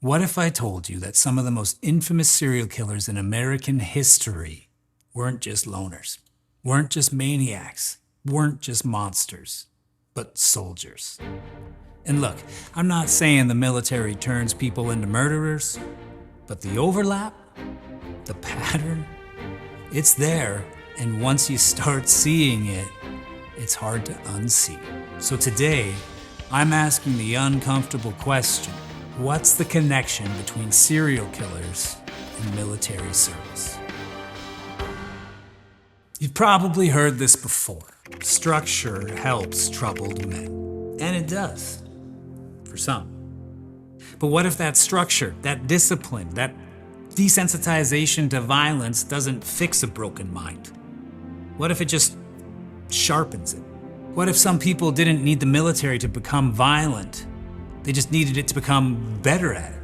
What if I told you that some of the most infamous serial killers in American history weren't just loners, weren't just maniacs, weren't just monsters, but soldiers? And look, I'm not saying the military turns people into murderers, but the overlap, the pattern, it's there, and once you start seeing it, it's hard to unsee. So today, I'm asking the uncomfortable question: what's the connection between serial killers and military service? You've probably heard this before. Structure helps troubled men. And it does. For some. But what if that structure, that discipline, that desensitization to violence doesn't fix a broken mind? What if it just sharpens it? What if some people didn't need the military to become violent? They just needed it to become better at it.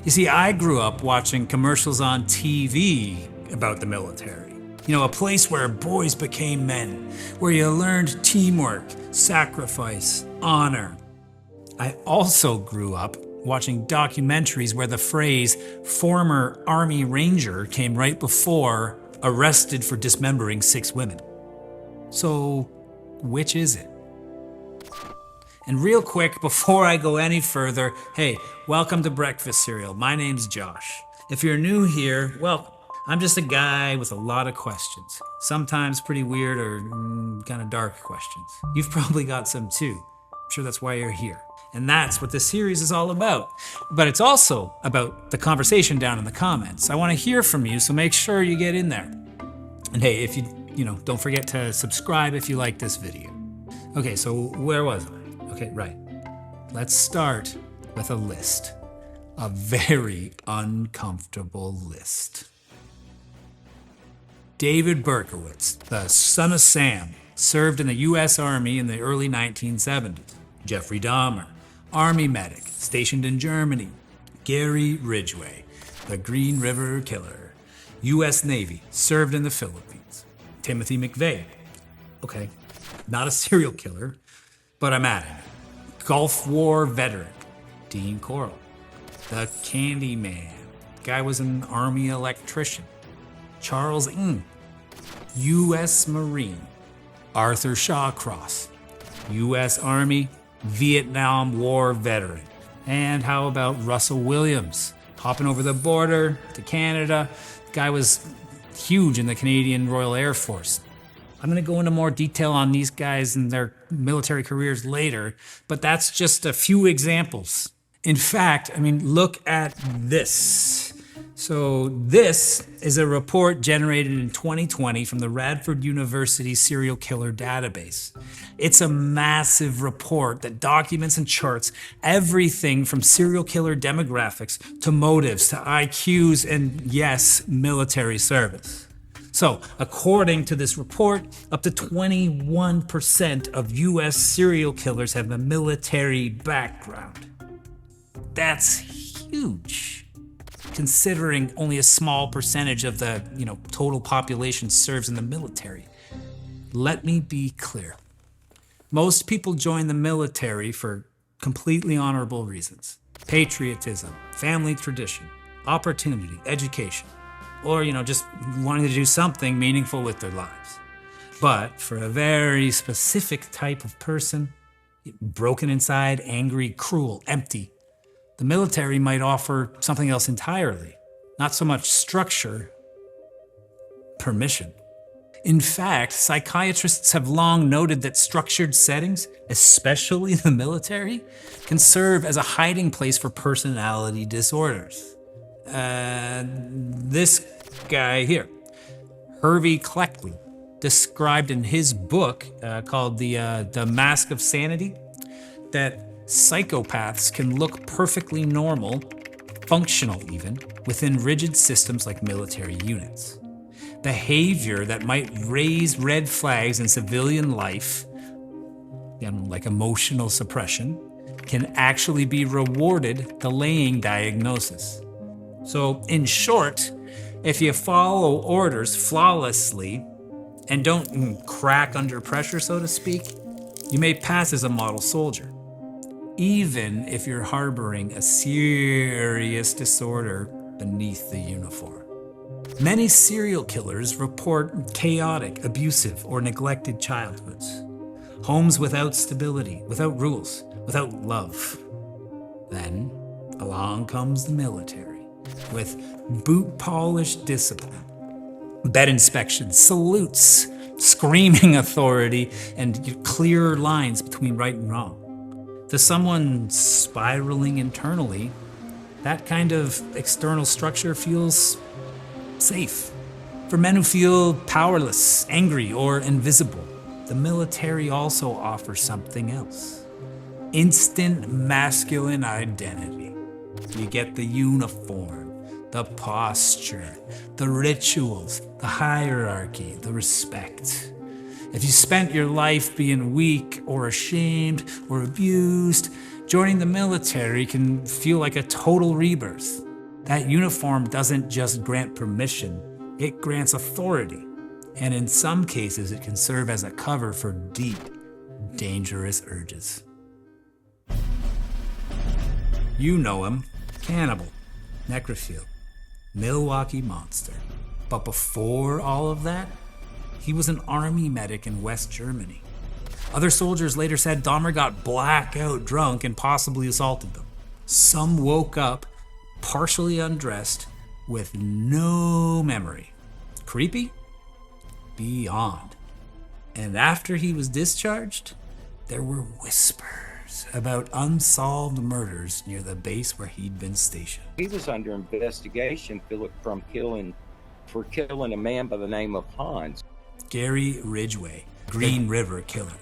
You see, I grew up watching commercials on TV about the military. You know, a place where boys became men, where you learned teamwork, sacrifice, honor. I also grew up watching documentaries where the phrase former Army Ranger came right before arrested for dismembering 6 women. So, which is it? And real quick, before I go any further, hey, welcome to Breakfast Cereal. My name's Josh. If you're new here, well, I'm just a guy with a lot of questions. Sometimes pretty weird or kind of dark questions. You've probably got some too. I'm sure that's why you're here. And that's what this series is all about. But it's also about the conversation down in the comments. I want to hear from you, so make sure you get in there. And hey, if you don't forget to subscribe if you like this video. Okay, so where was I? Okay, right. Let's start with a list. A very uncomfortable list. David Berkowitz, the son of Sam, served in the U.S. Army in the early 1970s. Jeffrey Dahmer, Army medic, stationed in Germany. Gary Ridgway, the Green River Killer, U.S. Navy, served in the Philippines. Timothy Mcveigh, okay, not a serial killer, but I'm adding it. Gulf War veteran, Dean Corll. The Candyman, guy was an Army electrician. Charles Ng, U.S. Marine. Arthur Shawcross, U.S. Army, Vietnam War veteran. And how about Russell Williams, hopping over the border to Canada? The guy was huge in the Canadian Royal Air Force. I'm going to go into more detail on these guys and their military careers later, but that's just a few examples. In fact, look at this. So this is a report generated in 2020 from the Radford University Serial Killer Database. It's a massive report that documents and charts everything from serial killer demographics to motives to IQs and, yes, military service. So, according to this report, up to 21% of U.S. serial killers have a military background. That's huge, considering only a small percentage of the, total population serves in the military. Let me be clear. Most people join the military for completely honorable reasons. Patriotism, family tradition, opportunity, education, or, just wanting to do something meaningful with their lives. But for a very specific type of person, broken inside, angry, cruel, empty, the military might offer something else entirely. Not so much structure, permission. In fact, psychiatrists have long noted that structured settings, especially the military, can serve as a hiding place for personality disorders. This guy here, Hervey Cleckley, described in his book called The Mask of Sanity, that psychopaths can look perfectly normal, functional even, within rigid systems like military units. Behavior that might raise red flags in civilian life, like emotional suppression, can actually be rewarded, delaying diagnosis. So, in short, if you follow orders flawlessly and don't crack under pressure, so to speak, you may pass as a model soldier. even if you're harboring a serious disorder beneath the uniform. Many serial killers report chaotic, abusive, or neglected childhoods. Homes without stability, without rules, without love. Then, along comes the military, with boot-polished discipline, bed inspections, salutes, screaming authority, and clearer lines between right and wrong. To someone spiraling internally, that kind of external structure feels safe. For men who feel powerless, angry, or invisible, the military also offers something else. Instant masculine identity. You get the uniform, the posture, the rituals, the hierarchy, the respect. If you spent your life being weak or ashamed or abused, joining the military can feel like a total rebirth. That uniform doesn't just grant permission, it grants authority. And in some cases, it can serve as a cover for deep, dangerous urges. You know him, cannibal, necrophile, Milwaukee monster. But before all of that, he was an army medic in West Germany. Other soldiers later said Dahmer got blackout drunk and possibly assaulted them. Some woke up partially undressed with no memory. Creepy? Beyond. And after he was discharged, there were whispers about unsolved murders near the base where he'd been stationed. He was under investigation for killing a man by the name of Hans. Gary Ridgway, Green River Killer,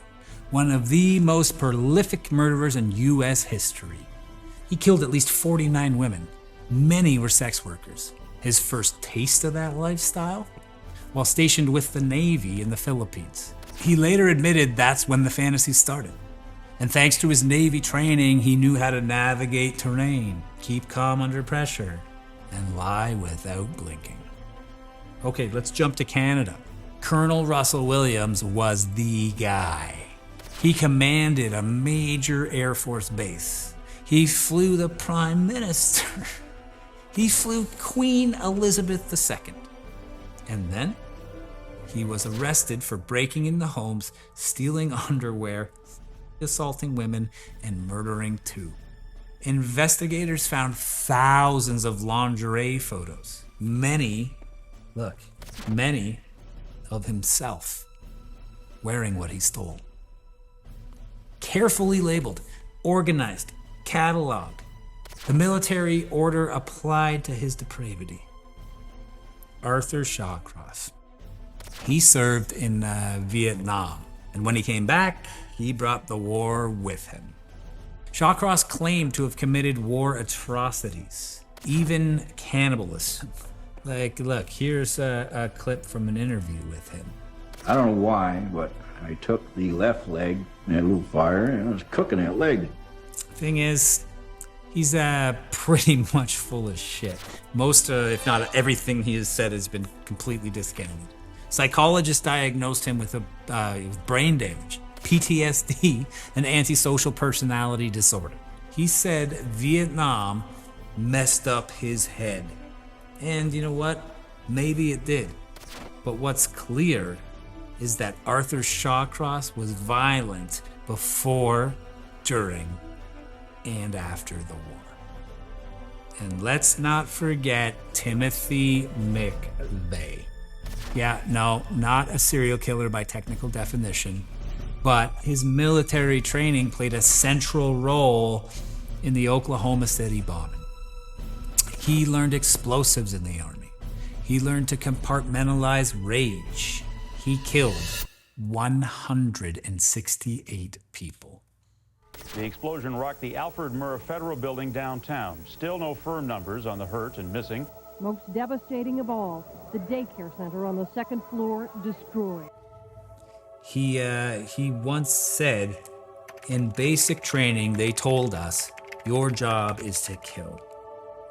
one of the most prolific murderers in U.S. history. He killed at least 49 women. Many were sex workers. His first taste of that lifestyle? While stationed with the Navy in the Philippines. He later admitted that's when the fantasy started. And thanks to his Navy training, he knew how to navigate terrain, keep calm under pressure, and lie without blinking. Okay, let's jump to Canada. Colonel Russell Williams was the guy. He commanded a major Air Force base. He flew the Prime Minister. He flew Queen Elizabeth II. And then he was arrested for breaking into homes, stealing underwear, assaulting women, and murdering two. Investigators found thousands of lingerie photos. Many of himself wearing what he stole. Carefully labeled, organized, cataloged. The military order applied to his depravity. Arthur Shawcross. He served in Vietnam, and when he came back, he brought the war with him. Shawcross claimed to have committed war atrocities, even cannibalism. Look, here's a clip from an interview with him. I don't know why, but I took the left leg and had a little fire, and I was cooking that leg. Thing is, he's pretty much full of shit. Most, if not everything he has said has been completely discounted. Psychologists diagnosed him with brain damage, PTSD, and antisocial personality disorder. He said Vietnam messed up his head. And you know what? Maybe it did. But what's clear is that Arthur Shawcross was violent before, during, and after the war. And let's not forget Timothy Mcveigh. Yeah, no, not a serial killer by technical definition, but his military training played a central role in the Oklahoma City bombing. He learned explosives in the Army. He learned to compartmentalize rage. He killed 168 people. The explosion rocked the Alfred Murrah Federal Building downtown. Still no firm numbers on the hurt and missing. Most devastating of all, the daycare center on the second floor destroyed. He once said, in basic training, they told us, your job is to kill.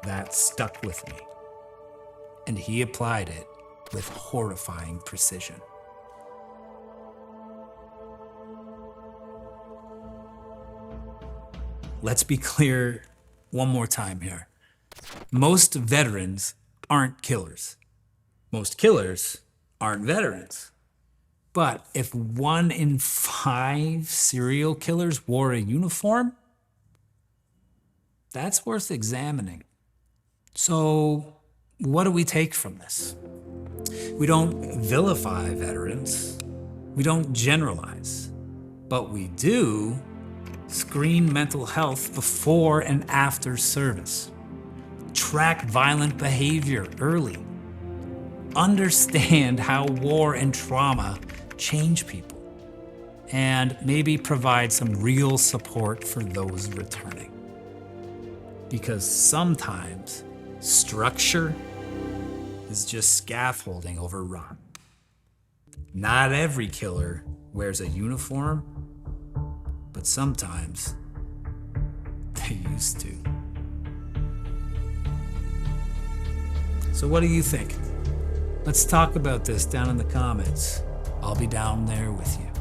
That stuck with me. And he applied it with horrifying precision. let's be clear one more time here. Most veterans aren't killers. Most killers aren't veterans. But if 1 in 5 serial killers wore a uniform, that's worth examining. So, what do we take from this? We don't vilify veterans. We don't generalize. But we do screen mental health before and after service. Track violent behavior early. Understand how war and trauma change people. And maybe provide some real support for those returning. Because sometimes structure is just scaffolding over rot. Not every killer wears a uniform, but sometimes they used to. So what do you think? Let's talk about this down in the comments. I'll be down there with you.